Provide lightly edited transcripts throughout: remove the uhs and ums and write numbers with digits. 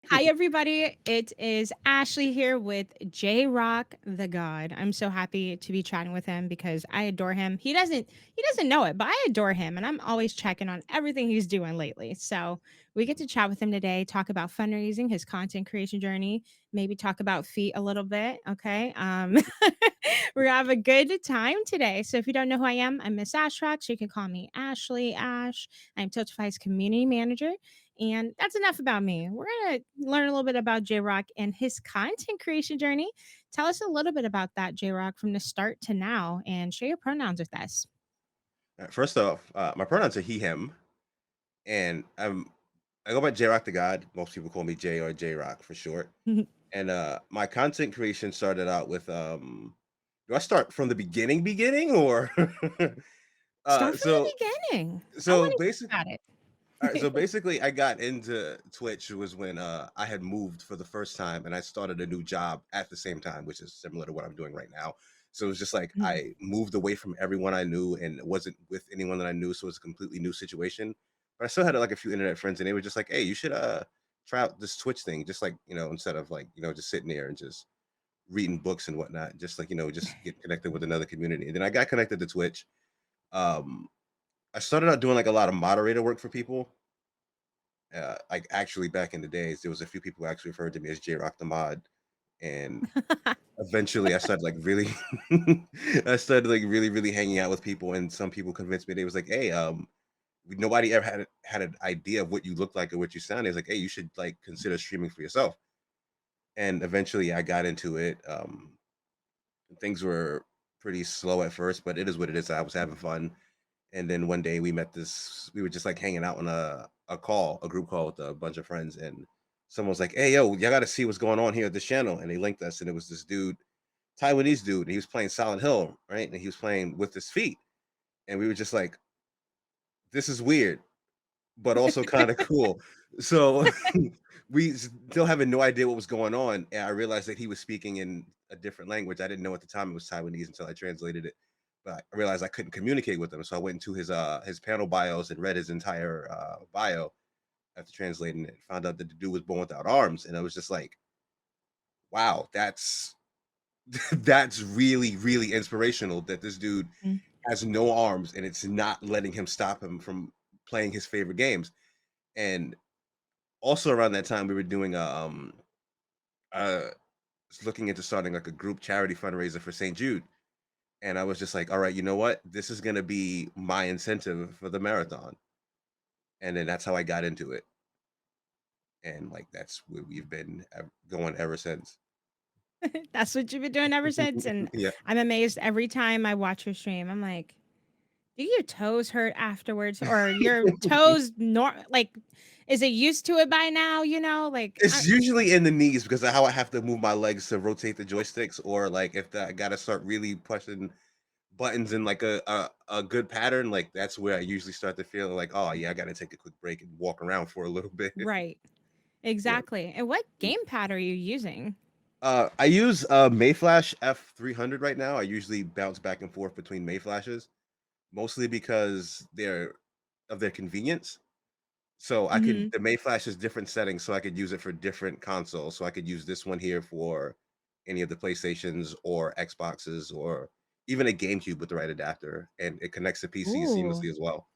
Hi, everybody. It is Ashley here with JrocTheGod. I'm so happy to be chatting with him because I adore him. He doesn't know it, but I adore him, and I'm always checking on everything he's doing lately. So we get to chat with him today, talk about fundraising, his content creation journey, maybe talk about feet a little bit. Okay. We're gonna have a good time today. So if you don't know who I am, I'm Miss Ashrock. So you can call me Ashley Ash. I'm Tiltify's community manager. And that's enough about me. We're going to learn a little bit about Jroc and his content creation journey. Tell us a little bit about that, Jroc, from the start to now, and share your pronouns with us. First off, my pronouns are he, him, and I go by JrocTheGod. Most people call me J or J-Rock for short. And my content creation started out with do I start from the beginning or uh Start from the so beginning. I so want to basic hear about all right, so it. basically I got into Twitch was when I had moved for the first time and I started a new job at the same time, which is similar to what I'm doing right now. So it was just like Mhm. I moved away from everyone I knew and wasn't with anyone that I knew, so it was a completely new situation. But I still had like a few internet friends and they were just like, "Hey, you should try out this Twitch thing." Just like, instead of like, just sitting there and just reading books and whatnot, just like, just get connected with another community. And then I got connected to Twitch. Um I started out doing like a lot of moderator work for people, like actually back in the days, there was a few people who actually referred to me as J-Roc the Mod, and eventually I started like really, I started like really, really hanging out with people, and some people convinced me they was like, "Hey, nobody ever had an idea of what you look like or what you sound." It's like, "Hey, you should like consider streaming for yourself." And eventually I got into it. Things were pretty slow at first, but it is what it is. I was having fun. And then one day we were just like hanging out on a group call with a bunch of friends. And someone was like, "Hey, yo, y'all got to see what's going on here at this channel." And they linked us. And it was this dude, Taiwanese dude. And he was playing Silent Hill, right? And he was playing with his feet. And we were just like, "This is weird, but also kind of cool." So we still having no idea what was going on. And I realized that he was speaking in a different language. I didn't know at the time it was Taiwanese until I translated it. But I realized I couldn't communicate with him. So I went into his panel bios and read his entire bio after translating it. Found out that the dude was born without arms. And I was just like, wow, that's that's really, really inspirational that this dude Mm. has no arms and it's not letting him stop him from playing his favorite games. And also around that time we were doing uh looking into starting like a group charity fundraiser for St. Jude. And I was just like, all right, you know what? This is gonna be my incentive for the marathon. And then that's how I got into it. And like that's where we've been going ever since. That's what you've been doing ever since. And Yeah. I'm amazed every time I watch your stream. I'm like, do your toes hurt afterwards, or your toes like, is it used to it by now? Like It's usually in the knees because of how I have to move my legs to rotate the joysticks, or like if I gotta start really pushing buttons in like a good pattern, like that's where I usually start to feel like, oh yeah, I gotta take a quick break and walk around for a little bit. right. Yeah. Exactly. And what gamepad are you using? I use Mayflash F300 right now. I usually bounce back and forth between Mayflashes, mostly because they're of their convenience. So Mhm. the Mayflash is different settings, so I could use it for different consoles. So I could use this one here for any of the PlayStations or Xboxes or even a GameCube with the right adapter, and it connects to PC Ooh. seamlessly as well.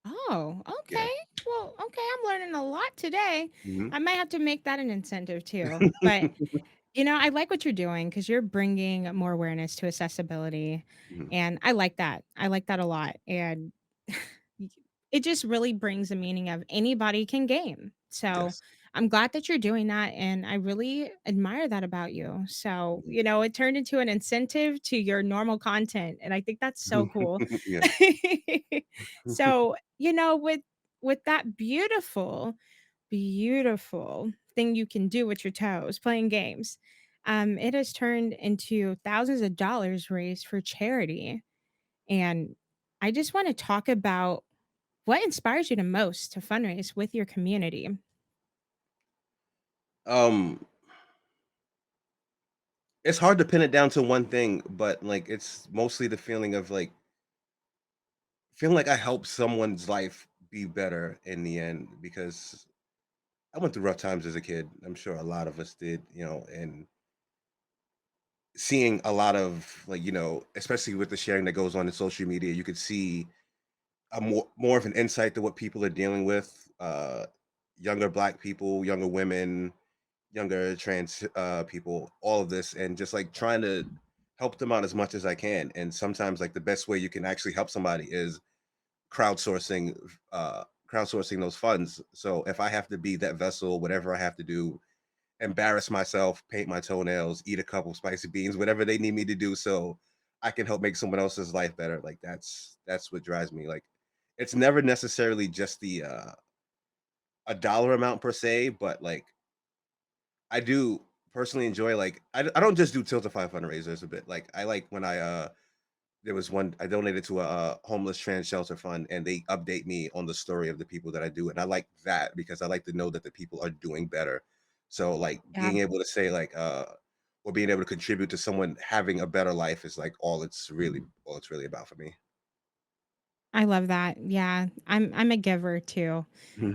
Oh, Yeah. okay. Well, okay, I'm learning a lot today. Mhm. I might have to make that an incentive too. But, I like what you're doing because you're bringing more awareness to accessibility. Mhm. And I like that. I like that a lot. And y- it just really brings a meaning of anybody can game. So Yes. I'm glad that you're doing that. And I really admire that about you. So, Mhm. it turned into an incentive to your normal content. And I think that's so cool. Yeah. So, with that beautiful thing you can do with your toes, playing games, it has turned into thousands of dollars raised for charity. And I just want to talk about what inspires you the most to fundraise with your community. um, it's hard to pin it down to one thing, but like it's mostly the feeling of like feeling like I helped someone's life be better in the end because I went through rough times as a kid. I'm sure a lot of us did, and seeing a lot of like, especially with the sharing that goes on in social media, you could see a more of an insight to what people are dealing with. Younger black people, younger women, younger trans people, all of this, and just like trying to help them out as much as I can. And sometimes like the best way you can actually help somebody is crowdsourcing crowdsourcing those funds. So if I have to be that vessel, whatever I have to do, embarrass myself, paint my toenails, eat a couple spicy beans, whatever they need me to do so I can help make someone else's life better. Like that's what drives me. Like it's never necessarily just the a dollar amount per se, but like I do personally enjoy like I don't just do Tiltify fundraisers a bit. Like I like when I there was one I donated to a homeless trans shelter fund, and they update me on the story of the people that I do, and I like that because I like to know that the people are doing better. So like Yeah. being able to say like or being able to contribute to someone having a better life is like all it's really about for me. I love that. Yeah, I'm a giver too.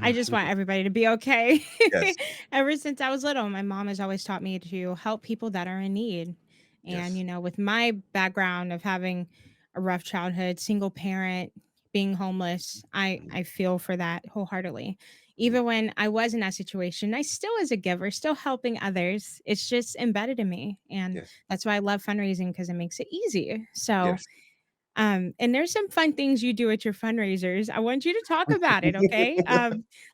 I just want everybody to be okay. Yes, Ever since I was little, my mom has always taught me to help people that are in need. And, yes. with my background of having a rough childhood, single parent, being homeless, Mhm, I feel for that wholeheartedly. mhm. Even when I was in that situation, I still was a giver, still helping others. It's just embedded in me. And Yes, that's why I love fundraising because it makes it easy. So, yes. and there's some fun things you do at your fundraisers. I want you to talk about it, okay?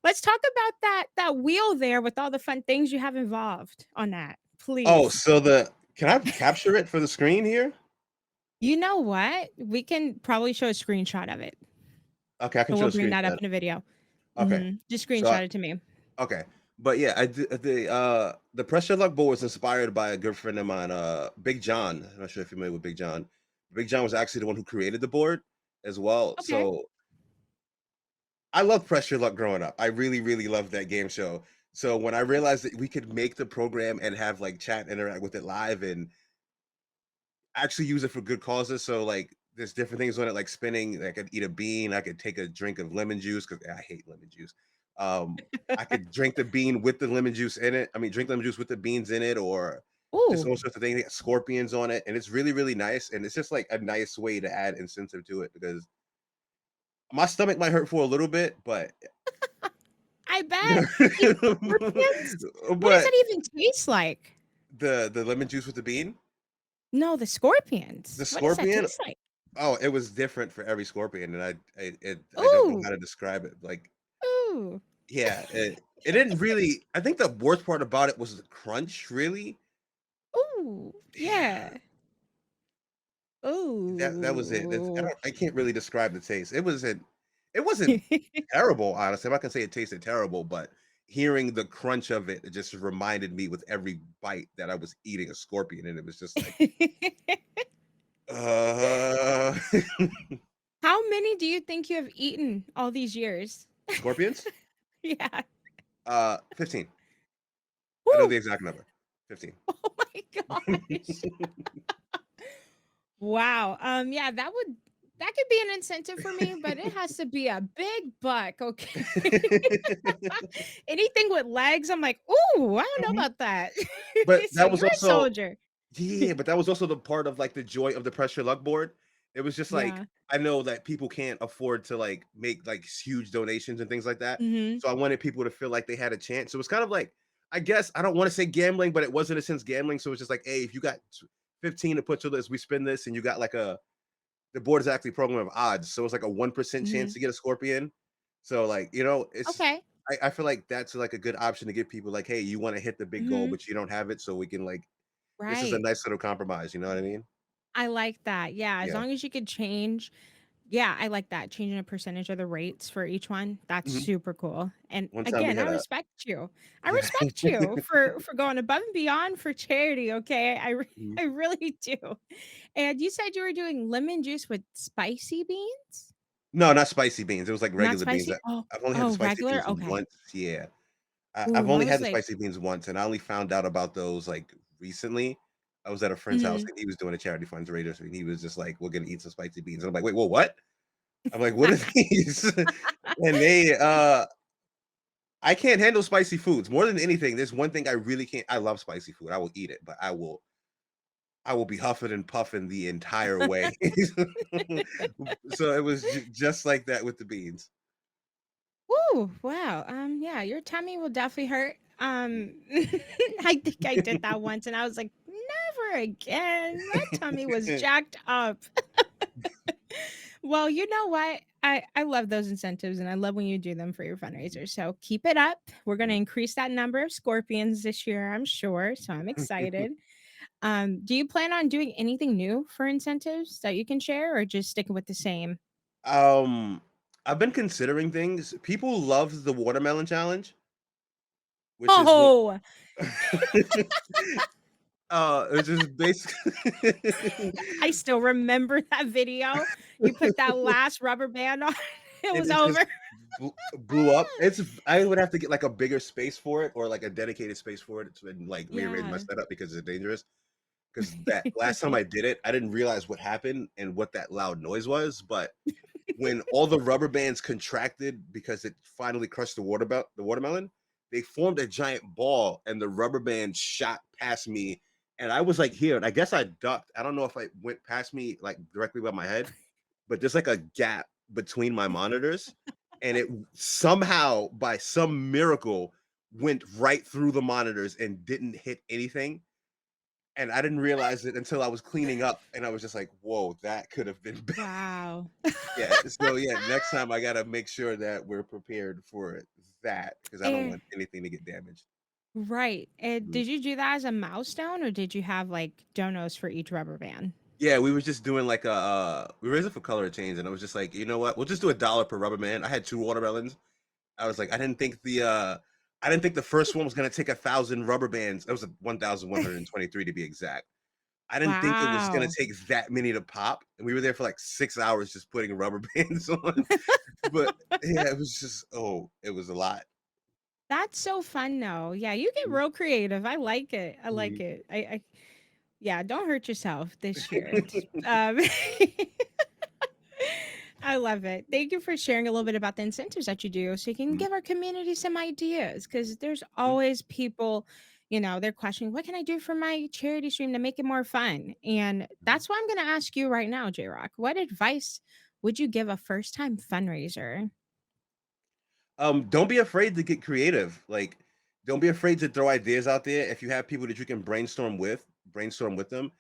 Let's talk about that wheel there with all the fun things you have involved on that, Oh, please. so the can I capture it for the screen here? You know what? We can probably show a screenshot of it. Okay, I can So show we'll a bring that up screenshot. in a video. Okay. Just So screenshot it to me. okay. But yeah, the pressure luck board was inspired by a good friend of mine, Big John. I'm not sure if you're familiar with Big John. Big John was actually the one who created the board as well. Okay. So I loved pressure luck growing up. I really, really loved that game show. So when I realized that we could make the program and have like chat interact with it live and actually use it for good causes. So like there's different things on it, like spinning. I could eat a bean. I could take a drink of lemon juice because I hate lemon juice. I could drink the bean with the lemon juice in it. I mean, drink lemon juice with the beans in it, or just Ooh, all sorts of things. They got scorpions on it, and it's really, really nice. And it's just like a nice way to add incentive to it because my stomach might hurt for a little bit, but I bet. Even scorpions? What does but that even taste like? the lemon juice with the bean, No, the the scorpions. What does that scorpion. taste like? Oh, it was different for every scorpion, and I don't know how Ooh, to describe it. Like, ooh, yeah, it didn't really. I think the worst part about it was the crunch. Really, ooh, yeah, yeah. that was it. Ooh. I can't really describe the taste. It wasn't terrible. Honestly, I'm not gonna say it tasted terrible, but hearing the crunch of it, it just reminded me with every bite that I was eating a scorpion, and it was just like, uh, How many do you think you have eaten all these years? scorpions. Yeah. 15. I know the Woo! exact number. 15. Oh my gosh. Wow. Yeah, that could be an incentive for me, but it has to be a big buck, okay? Anything with legs, I'm like, "Ooh, I don't know Mhm. about that." But So that was you're a also soldier. yeah, but that was also the part of, like, the joy of the pressure luck board. It was just like, Yeah. I know that people can't afford to, like, make, like, huge donations and things like that, Mhm. so I wanted people to feel like they had a chance. So it's kind of like, I guess, I don't wanna say gambling, but it was in a sense gambling, so it's just like, "Hey, if you got 15 to put to this, we spin this, and you got, like, a" the board is actually a program of odds, so it's like a 1% chance Mhm. to get a scorpion. So, like, it's Okay. I feel like that's, like, a good option to give people, like, "Hey, you wanna hit the big goal, Mhm. but you don't have it, so we can, like" this is a Right. nice little compromise, you know what I mean? I like that. Yeah, as Yeah. long as you could change. Yeah, I like that, changing a percentage of the rates for each one. That's Mhm. super cool, and One time we again, I had a respect you. I yeah. respect you for going above and beyond for charity, okay? Mhm. I really do. And you said you were doing lemon juice with spicy beans? No, not spicy beans, it was, like, Not regular beans. spicy? Oh, I've only had the oh, spicy beans regular? Okay. once, yeah. Ooh, I've that only had was the like spicy beans once, and I only found out about those, like, recently. I was at a friend's house, mhm. and he was doing a charity fundraiser, and he was just like, "We're gonna eat some spicy beans," and I'm like, "Wait, what?" I'm like, "What are these?" And they, I can't handle spicy foods more than anything. There's one thing I really can't. I love spicy food. I will eat it, but I will be huffing and puffing the entire way. So it was just like that with the beans. Ooh, wow. Yeah, your tummy will definitely hurt. I think I did that once and I was like, never again. My tummy was jacked up. Well, you know what? I love those incentives and I love when you do them for your fundraisers. So keep it up. We're going to increase that number of scorpions this year, I'm sure. So I'm excited. Do you plan on doing anything new for incentives that you can share or just sticking with the same? um, I've been considering things. People love the watermelon challenge, which is what Oh, which is basically I still remember that video. You put that last rubber band on, it and was it just over. blew up. I would have to get like a bigger space for it or like a dedicated space for it and like rearrange my Yeah. setup because it's dangerous. Because that last time I did it, I didn't realize what happened and what that loud noise was. But when all the rubber bands contracted because it finally crushed the watermelon, they formed a giant ball, and the rubber band shot past me, and I was like here, and I guess I ducked. I don't know if I went past me like directly above my head, but there's like a gap between my monitors, and it somehow by some miracle went right through the monitors and didn't hit anything, and I didn't realize it until I was cleaning up, and I was just like, "Whoa, that could have been bad." Wow. Yeah, so, yeah, next time I gotta make sure that we're prepared for that because I don't Eh, want anything to get damaged. right. Mhm. Did you do that as a milestone or did you have like donos for each rubber band? Yeah, we were just doing, like, we were raising for color change, and I was just like, "You know what? We'll just do $1 per rubber band." I had 2 watermelons. I was like, I didn't think the first one was gonna take 1,000 rubber bands. It was, 1,123 to be exact. I didn't think it was gonna Wow. take that many to pop, and we were there for, like, 6 hours just putting rubber bands on, but, yeah, it was just it was a lot. That's so fun though. Yeah, you get Mhm, real creative. I like it. I like mhm. it. Yeah, don't hurt yourself this year. I love it. Thank you for sharing a little bit about the incentives that you do so you can Mhm, give our community some ideas because there's mhm, always people, they're questioning, what can I do for my charity stream to make it more fun? And mhm. that's why I'm going to ask you right now, J Rock. What advice would you give a first time fundraiser? Don't be afraid to get creative. Like, don't be afraid to throw ideas out there. If you have people that you can brainstorm with them.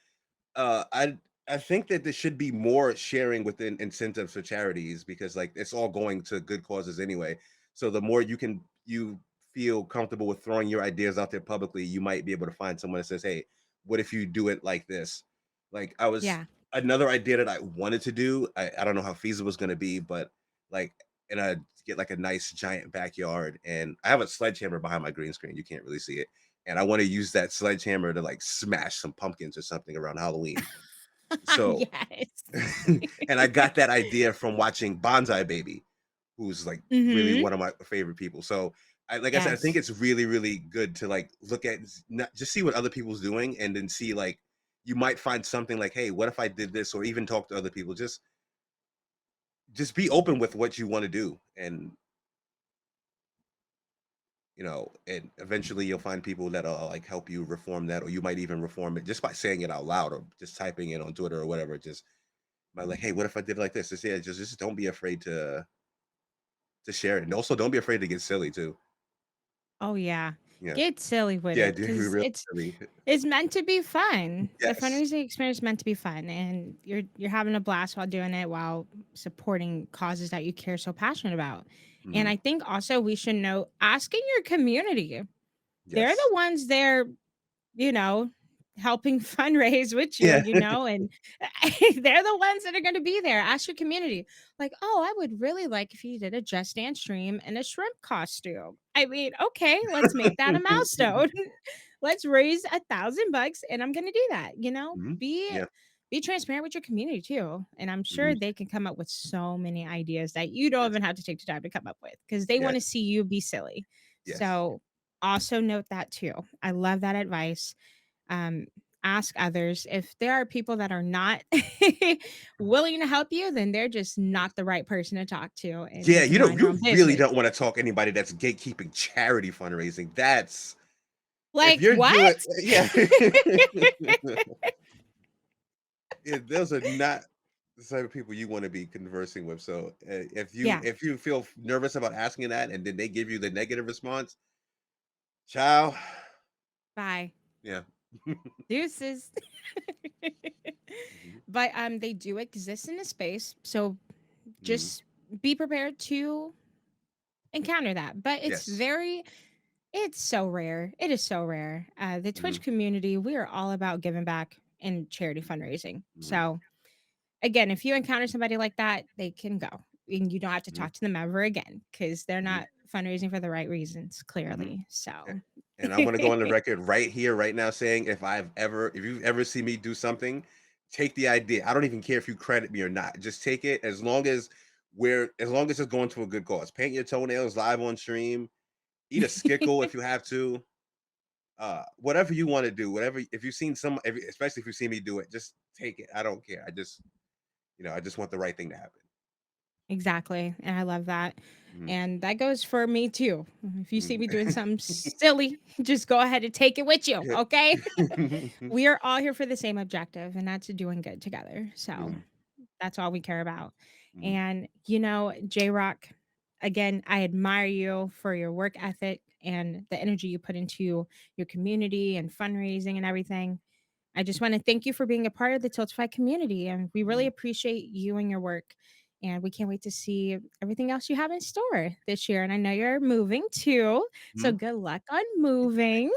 Uh, I I think that there should be more sharing within incentives for charities because like it's all going to good causes anyway. So the more you feel comfortable with throwing your ideas out there publicly, you might be able to find someone that says, "Hey, what if you do it like this?" Like I was Yeah. another idea that I wanted to do. I don't know how feasible it's going to be, but like and I get like a nice giant backyard, and I have a sledgehammer behind my green screen. You can't really see it, and I want to use that sledgehammer to like smash some pumpkins or something around Halloween. So, Yes. and I got that idea from watching Bonsai Baby, who's like really Hmm. one of my favorite people. So, like I said, I think Yes. it's really, really good to like look at not just see what other people's doing, and then see like you might find something like, hey, what if I did this, or even talk to other people. Just be open with what you want to do, and and eventually you'll find people that'll like help you reform that, or you might even reform it just by saying it out loud or just typing it on Twitter or whatever. Just by like, hey, what if I did it like this? Just yeah, just don't be afraid to share it, and also don't be afraid to get silly too. Oh yeah. Yeah, Get silly with yeah, it do be because real silly. it's meant to be fun. The Yes. fundraising experience is meant to be fun, and you're having a blast while doing it, while supporting causes that you care so passionate about. And Mhm. I think also we should know asking your community. They're the Yes. ones there, you know, helping fundraise with you, Yeah. and they're the ones that are going to be there. Ask your community, like, oh, I would really like if you did a Just Dance stream in a shrimp costume. I mean, okay, let's make that a milestone. Let's raise $1,000 and I'm going to do that. Mhm. Be Yeah. be transparent with your community too. And I'm sure Mhm. they can come up with so many ideas that you don't Yes. even have to take the time to come up with because they want to Yes. see you be silly. Yes. So also note that too. I love that advice. Um, ask others. If there are people that are not willing to help you, then they're just not the right person to talk to, and Yeah, you can mind your you own really business. don't wanna talk anybody that's gatekeeping charity fundraising. That's if Like, you're doing what? yeah. Yeah, those are not the type of people you wanna be conversing with, so, Yeah, if you feel nervous about asking that and then they give you the negative response, child, bye. yeah. Deuces. Mhm, But, they do exist in a space, so mhm. just be prepared to encounter that, but Yes. it's so rare. It is so rare. The Twitch Mhm, community, we are all about giving back and charity fundraising. mhm, So, again, if you encounter somebody like that, they can go, and you don't have to mhm, talk to them ever again because 'cause they're mhm, not fundraising for the right reasons, mhm. clearly. A So and I'm gonna go on the record right here, right now, saying if you've ever seen me do something, take the idea. I don't even care if you credit me or not. Just take it as long as it's going to a good cause. Paint your toenails live on stream, eat a skickle if you have to. Whatever you want to do, whatever if you've seen especially if you see me do it, just take it. I don't care. I just want the right thing to happen. Exactly, and I love that, Mhm, and that goes for me too. If you see mhm. me doing something silly, just go ahead and take it with you, Yeah. okay? We are all here for the same objective, and that's doing good together, so Mhm, that's all we care about, mhm, and, Jroc, again, I admire you for your work ethic and the energy you put into your community and fundraising and everything. I just want to thank you for being a part of the Tiltify community, and we really mhm, appreciate you and your work. And we can't wait to see everything else you have in store this year. And I know you're moving too, so mhm. good luck on moving.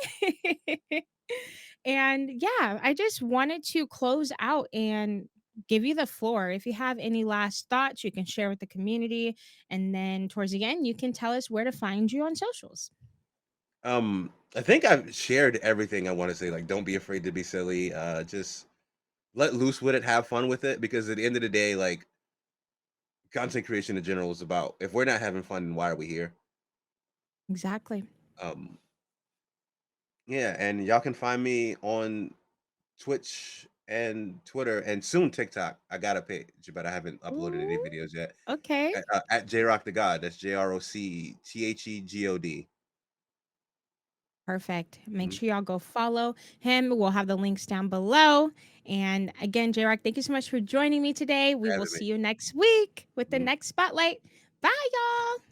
And yeah, I just wanted to close out and give you the floor. If you have any last thoughts, you can share with the community. And then towards the end, you can tell us where to find you on socials. I think I've shared everything I want to say. Like, don't be afraid to be silly. Just let loose with it, have fun with it, because at the end of the day, like content creation in general is about if we're not having fun, then why are we here? Exactly. Um, yeah, and y'all can find me on Twitch and Twitter and soon TikTok. I got a page, but I haven't uploaded any Ooh, videos yet. okay. At JrocTheGod. That's JrocTheGod. Perfect. Make Mhm. sure y'all go follow him. We'll have the links down below. And again, Jroc, thank you so much for joining me today. We will Having me. see you next week with the Mhm. next spotlight. Bye, y'all.